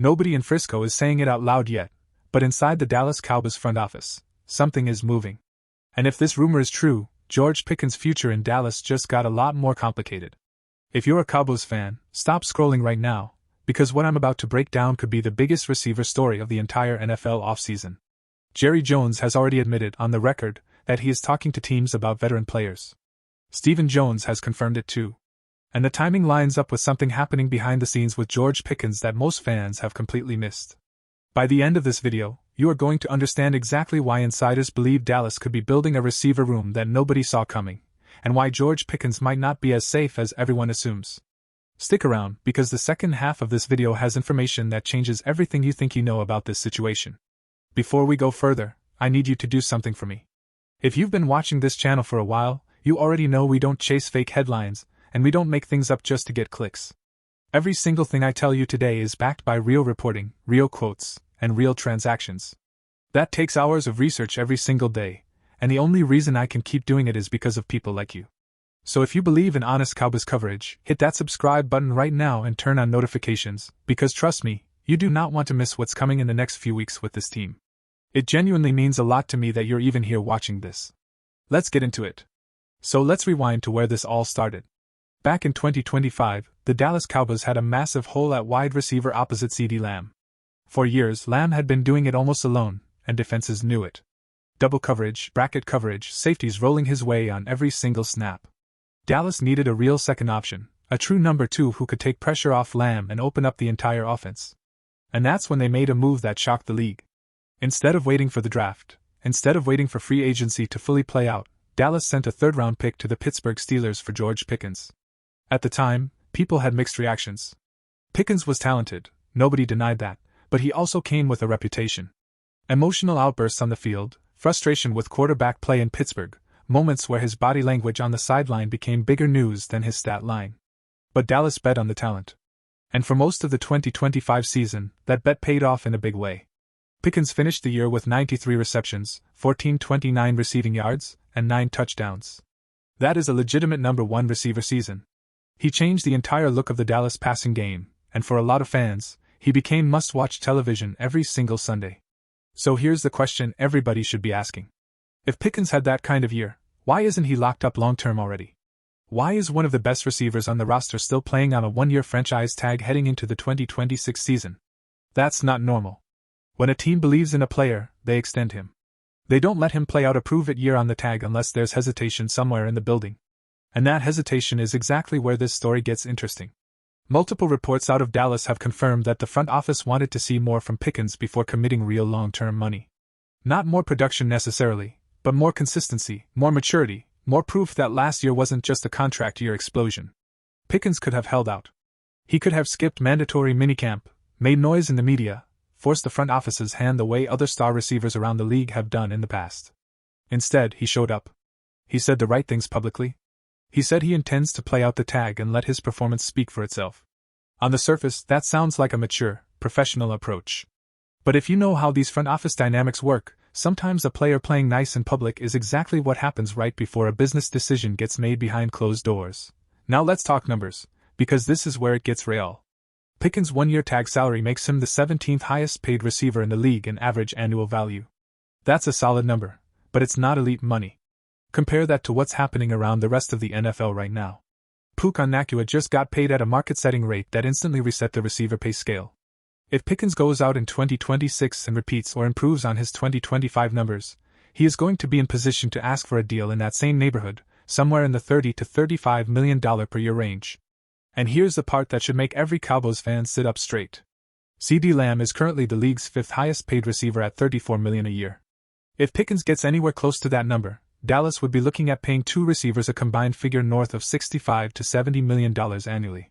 Nobody in Frisco is saying it out loud yet, but inside the Dallas Cowboys front office, something is moving. And if this rumor is true, George Pickens' future in Dallas just got a lot more complicated. If you're a Cowboys fan, stop scrolling right now, because what I'm about to break down could be the biggest receiver story of the entire NFL offseason. Jerry Jones has already admitted on the record that he is talking to teams about veteran players. Stephen Jones has confirmed it too. And the timing lines up with something happening behind the scenes with George Pickens that most fans have completely missed. By the end of this video, you are going to understand exactly why insiders believe Dallas could be building a receiver room that nobody saw coming, and why George Pickens might not be as safe as everyone assumes. Stick around, because the second half of this video has information that changes everything you think you know about this situation. Before we go further, I need you to do something for me. If you've been watching this channel for a while, you already know we don't chase fake headlines, and we don't make things up just to get clicks. Every single thing I tell you today is backed by real reporting, real quotes, and real transactions. That takes hours of research every single day, and the only reason I can keep doing it is because of people like you. So if you believe in honest Cowboys coverage, hit that subscribe button right now and turn on notifications, because trust me, you do not want to miss what's coming in the next few weeks with this team. It genuinely means a lot to me that you're even here watching this. Let's get into it. So let's rewind to where this all started. Back in 2025, the Dallas Cowboys had a massive hole at wide receiver opposite CeeDee Lamb. For years, Lamb had been doing it almost alone, and defenses knew it. Double coverage, bracket coverage, safeties rolling his way on every single snap. Dallas needed a real second option, a true number 2 who could take pressure off Lamb and open up the entire offense. And that's when they made a move that shocked the league. Instead of waiting for the draft, instead of waiting for free agency to fully play out, Dallas sent a third-round pick to the Pittsburgh Steelers for George Pickens. At the time, people had mixed reactions. Pickens was talented, nobody denied that, but he also came with a reputation. Emotional outbursts on the field, frustration with quarterback play in Pittsburgh, moments where his body language on the sideline became bigger news than his stat line. But Dallas bet on the talent. And for most of the 2025 season, that bet paid off in a big way. Pickens finished the year with 93 receptions, 1,429 receiving yards, and 9 touchdowns. That is a legitimate number 1 receiver season. He changed the entire look of the Dallas passing game, and for a lot of fans, he became must-watch television every single Sunday. So here's the question everybody should be asking. If Pickens had that kind of year, why isn't he locked up long-term already? Why is one of the best receivers on the roster still playing on a 1-year franchise tag heading into the 2026 season? That's not normal. When a team believes in a player, they extend him. They don't let him play out a prove-it year on the tag unless there's hesitation somewhere in the building. And that hesitation is exactly where this story gets interesting. Multiple reports out of Dallas have confirmed that the front office wanted to see more from Pickens before committing real long-term money. Not more production necessarily, but more consistency, more maturity, more proof that last year wasn't just a contract year explosion. Pickens could have held out. He could have skipped mandatory minicamp, made noise in the media, forced the front office's hand the way other star receivers around the league have done in the past. Instead, he showed up. He said the right things publicly. He said he intends to play out the tag and let his performance speak for itself. On the surface, that sounds like a mature, professional approach. But if you know how these front office dynamics work, sometimes a player playing nice in public is exactly what happens right before a business decision gets made behind closed doors. Now let's talk numbers, because this is where it gets real. Pickens' 1-year tag salary makes him the 17th highest paid receiver in the league in average annual value. That's a solid number, but it's not elite money. Compare that to what's happening around the rest of the NFL right now. Puka Nacua just got paid at a market-setting rate that instantly reset the receiver pay scale. If Pickens goes out in 2026 and repeats or improves on his 2025 numbers, he is going to be in position to ask for a deal in that same neighborhood, somewhere in the $30 to $35 million per year range. And here's the part that should make every Cowboys fan sit up straight. CeeDee Lamb is currently the league's 5th highest paid receiver at $34 million a year. If Pickens gets anywhere close to that number, Dallas would be looking at paying 2 receivers a combined figure north of $65 to $70 million annually.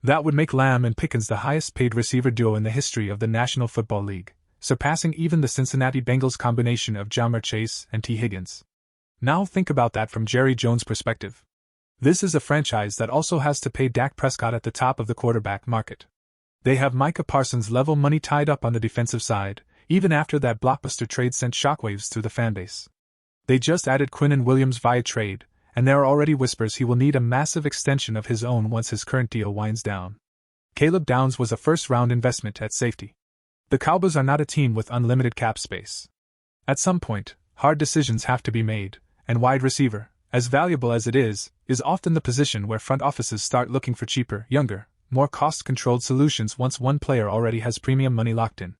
That would make Lamb and Pickens the highest paid receiver duo in the history of the National Football League, surpassing even the Cincinnati Bengals combination of Ja'Marr Chase and T. Higgins. Now think about that from Jerry Jones' perspective. This is a franchise that also has to pay Dak Prescott at the top of the quarterback market. They have Micah Parsons level money tied up on the defensive side, even after that blockbuster trade sent shockwaves through the fanbase. They just added Quinnen Williams via trade, and there are already whispers he will need a massive extension of his own once his current deal winds down. Caleb Downs was a first-round investment at safety. The Cowboys are not a team with unlimited cap space. At some point, hard decisions have to be made, and wide receiver, as valuable as it is often the position where front offices start looking for cheaper, younger, more cost-controlled solutions once one player already has premium money locked in.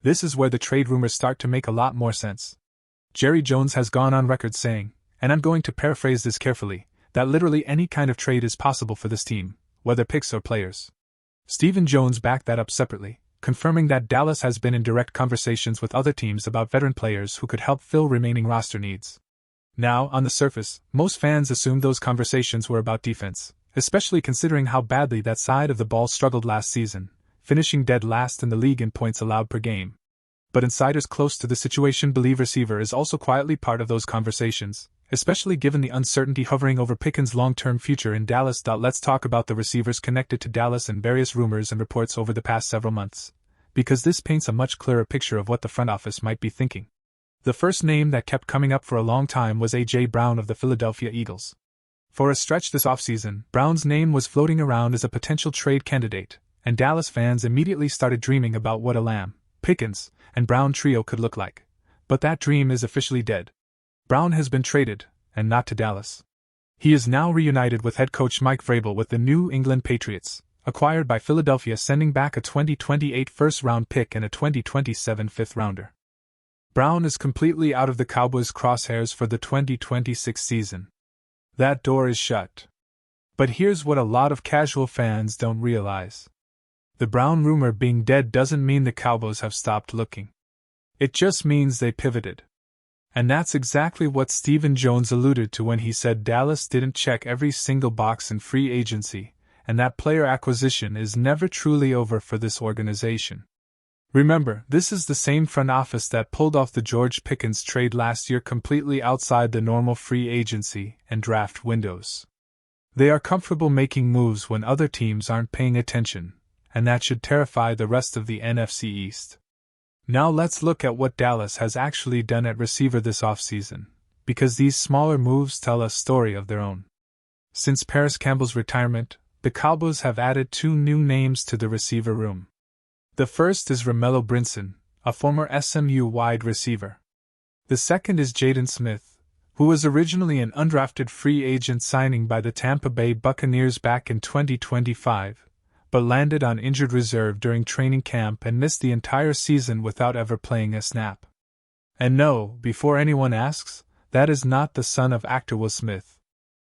This is where the trade rumors start to make a lot more sense. Jerry Jones has gone on record saying, and I'm going to paraphrase this carefully, that literally any kind of trade is possible for this team, whether picks or players. Stephen Jones backed that up separately, confirming that Dallas has been in direct conversations with other teams about veteran players who could help fill remaining roster needs. Now, on the surface, most fans assumed those conversations were about defense, especially considering how badly that side of the ball struggled last season, finishing dead last in the league in points allowed per game. But insiders close to the situation believe receiver is also quietly part of those conversations, especially given the uncertainty hovering over Pickens' long-term future in Dallas. Let's talk about the receivers connected to Dallas and various rumors and reports over the past several months, because this paints a much clearer picture of what the front office might be thinking. The first name that kept coming up for a long time was A.J. Brown of the Philadelphia Eagles. For a stretch this offseason, Brown's name was floating around as a potential trade candidate, and Dallas fans immediately started dreaming about what a Lamb, Pickens, and Brown trio could look like. But that dream is officially dead. Brown has been traded, and not to Dallas. He is now reunited with head coach Mike Vrabel with the New England Patriots, acquired by Philadelphia, sending back a 2028 first-round pick and a 2027 fifth-rounder. Brown is completely out of the Cowboys' crosshairs for the 2026 season. That door is shut. But here's what a lot of casual fans don't realize. The Brown rumor being dead doesn't mean the Cowboys have stopped looking. It just means they pivoted. And that's exactly what Stephen Jones alluded to when he said Dallas didn't check every single box in free agency, and that player acquisition is never truly over for this organization. Remember, this is the same front office that pulled off the George Pickens trade last year completely outside the normal free agency and draft windows. They are comfortable making moves when other teams aren't paying attention, and that should terrify the rest of the NFC East. Now let's look at what Dallas has actually done at receiver this offseason, because these smaller moves tell a story of their own. Since Paris Campbell's retirement, the Cowboys have added two new names to the receiver room. The first is Romello Brinson, a former SMU wide receiver. The second is Jaden Smith, who was originally an undrafted free agent signing by the Tampa Bay Buccaneers back in 2025, but landed on injured reserve during training camp and missed the entire season without ever playing a snap. And no, before anyone asks, that is not the son of actor Will Smith.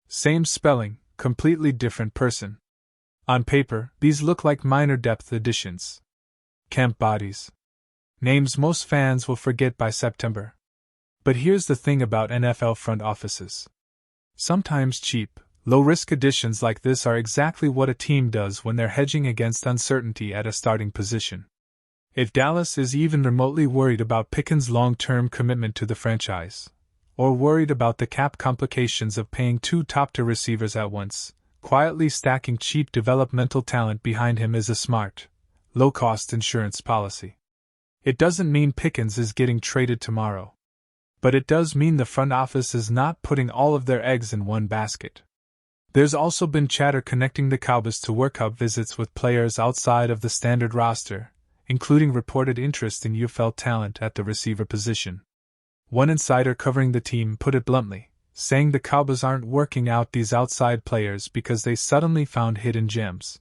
Same spelling, completely different person. On paper, these look like minor depth additions. Camp bodies. Names most fans will forget by September. But here's the thing about NFL front offices. Sometimes cheap, low-risk additions like this are exactly what a team does when they're hedging against uncertainty at a starting position. If Dallas is even remotely worried about Pickens' long-term commitment to the franchise, or worried about the cap complications of paying two top-tier receivers at once, quietly stacking cheap developmental talent behind him is a smart, low-cost insurance policy. It doesn't mean Pickens is getting traded tomorrow. But it does mean the front office is not putting all of their eggs in one basket. There's also been chatter connecting the Cowboys to workup visits with players outside of the standard roster, including reported interest in UFL talent at the receiver position. One insider covering the team put it bluntly, saying the Cowboys aren't working out these outside players because they suddenly found hidden gems.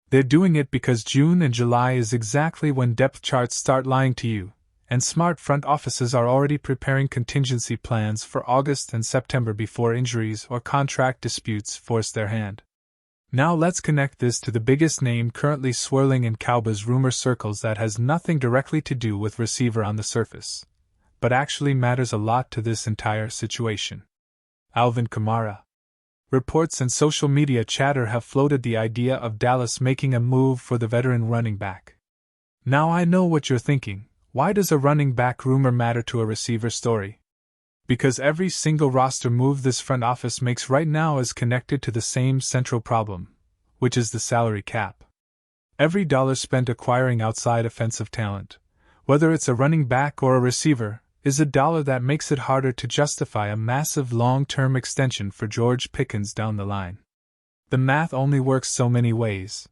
They're doing it because June and July is exactly when depth charts start lying to you, and smart front offices are already preparing contingency plans for August and September before injuries or contract disputes force their hand. Now let's connect this to the biggest name currently swirling in Cowboys rumor circles that has nothing directly to do with receiver on the surface, but actually matters a lot to this entire situation. Alvin Kamara. Reports and social media chatter have floated the idea of Dallas making a move for the veteran running back. Now I know what you're thinking. Why does a running back rumor matter to a receiver story? Because every single roster move this front office makes right now is connected to the same central problem, which is the salary cap. Every dollar spent acquiring outside offensive talent, whether it's a running back or a receiver, is a dollar that makes it harder to justify a massive long-term extension for George Pickens down the line. The math only works so many ways.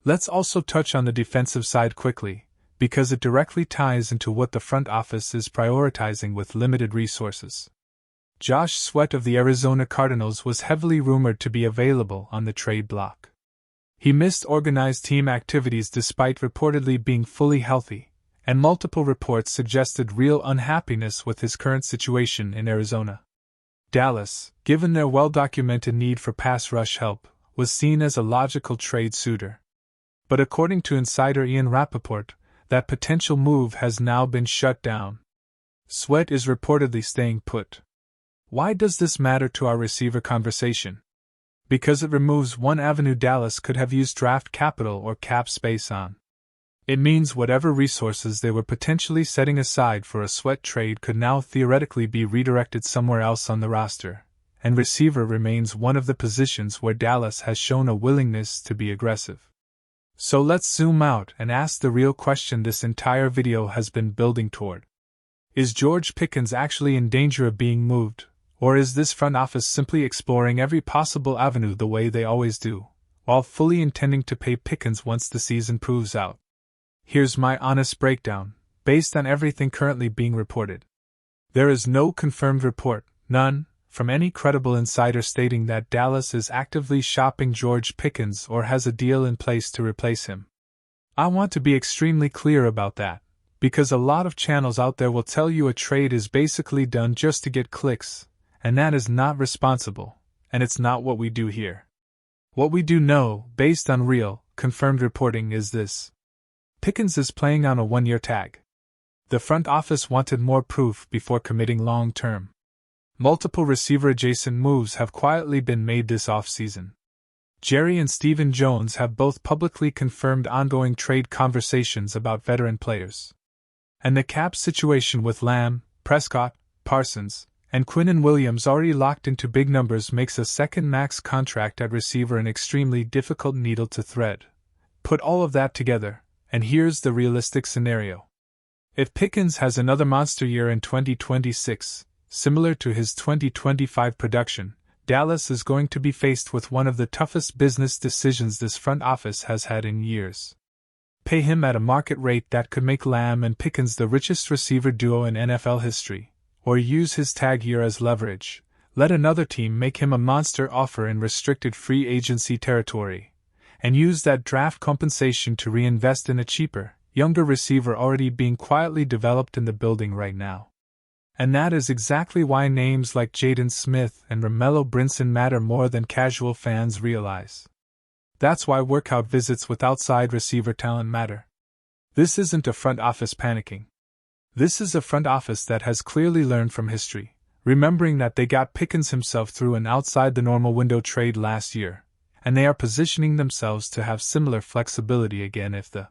Let's also touch on the defensive side quickly, because it directly ties into what the front office is prioritizing with limited resources. Josh Sweat of the Arizona Cardinals was heavily rumored to be available on the trade block. He missed organized team activities despite reportedly being fully healthy, and multiple reports suggested real unhappiness with his current situation in Arizona. Dallas, given their well-documented need for pass rush help, was seen as a logical trade suitor. But according to insider Ian Rappaport, that potential move has now been shut down. Sweat is reportedly staying put. Why does this matter to our receiver conversation? Because it removes one avenue Dallas could have used draft capital or cap space on. It means whatever resources they were potentially setting aside for a Sweat trade could now theoretically be redirected somewhere else on the roster, and receiver remains one of the positions where Dallas has shown a willingness to be aggressive. So let's zoom out and ask the real question this entire video has been building toward. Is George Pickens actually in danger of being moved, or is this front office simply exploring every possible avenue the way they always do, while fully intending to pay Pickens once the season proves out? Here's my honest breakdown, based on everything currently being reported. There is no confirmed report, none, from any credible insider stating that Dallas is actively shopping George Pickens or has a deal in place to replace him. I want to be extremely clear about that, because a lot of channels out there will tell you a trade is basically done just to get clicks, and that is not responsible, and it's not what we do here. What we do know, based on real, confirmed reporting, is this. Pickens is playing on a one-year tag. The front office wanted more proof before committing long-term. Multiple receiver-adjacent moves have quietly been made this offseason. Jerry and Stephen Jones have both publicly confirmed ongoing trade conversations about veteran players. And the cap situation with Lamb, Prescott, Parsons, and Quinnen Williams already locked into big numbers makes a second max contract at receiver an extremely difficult needle to thread. Put all of that together, and here's the realistic scenario. If Pickens has another monster year in 2026, similar to his 2025 production, Dallas is going to be faced with one of the toughest business decisions this front office has had in years. Pay him at a market rate that could make Lamb and Pickens the richest receiver duo in NFL history, or use his tag year as leverage, let another team make him a monster offer in restricted free agency territory, and use that draft compensation to reinvest in a cheaper, younger receiver already being quietly developed in the building right now. And that is exactly why names like Jaden Smith and Romello Brinson matter more than casual fans realize. That's why workout visits with outside receiver talent matter. This isn't a front office panicking. This is a front office that has clearly learned from history, remembering that they got Pickens himself through an outside-the-normal window trade last year, and they are positioning themselves to have similar flexibility again if the